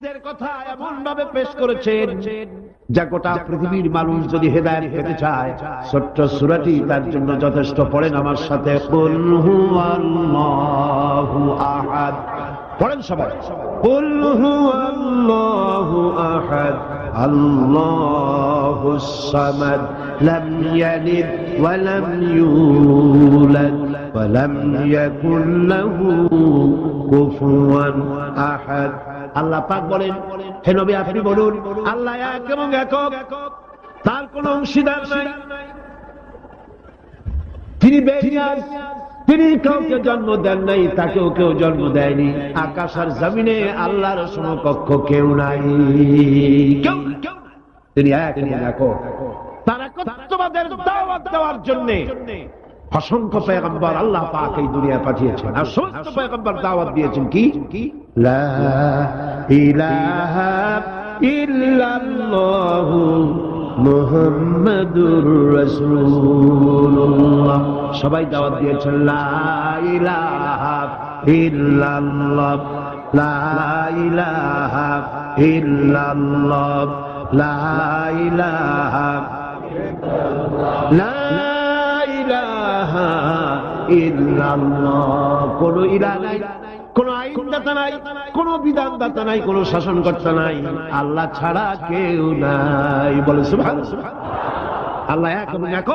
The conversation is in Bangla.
কথা এমন ভাবে পেশ করেছেন যা গোটা পৃথিবীর মানুষ যদি হেদায়েত পেতে চায় ছোট্ট সূরাটি তার জন্য যথেষ্ট। পড়েন আমার সাথে, কুল হুয়াল্লাহু আহাদ। পড়েন সবাই, কুল হুয়াল্লাহু আহাদ আল্লাহুস সামাদ লাম ইয়ালিদ ওয়া লাম ইউলাদ ওয়া লাম ইয়াকুল লাহু কুফুয়ান আহাদ। আল্লাহ পাক বলেন, হে নবী আপনি বলুন, আল্লাহ এক এবং একক, তার কোন অংশীদার নাই, তিনি বেনিয়াজ, তিনি কাউকে জন্ম দেন নাই, তাকেও কেউ জন্ম দেয়নি। আকাশ আর জমিনে আল্লাহর সমকক্ষ কেউ নাই, তিনি এক এবং একক। তার একত্ববাদের দাওয়াত দেওয়ার জন্য অসংখ্য পয়গম্বর আল্লাহ পাক এই দুনিয়ায় পাঠিয়েছেন, আর সমস্ত পয়গম্বর দাওয়াত দিয়েছেন কি লা ইলাহা ইল্লাল্লাহু মুহাম্মাদুর রাসূলুল্লাহ। সবাই দাওয়াত দিয়েছেন লা ইলাহা ইল্লাল্লাহ, লা ইলাহা ইল্লাল্লাহ, লা ইলাহা লা ইলাহা ইল্লাল্লাহ। কোন ইলাহ নাই, কোন আইনদাতা নাই, কোন বিধানদাতা নাই, কোন শাসনকর্তা নাই, আল্লাহ ছাড়া কেউ নাই। বলে সুবহানাল্লাহ। আল্লাহ এক এবং একক।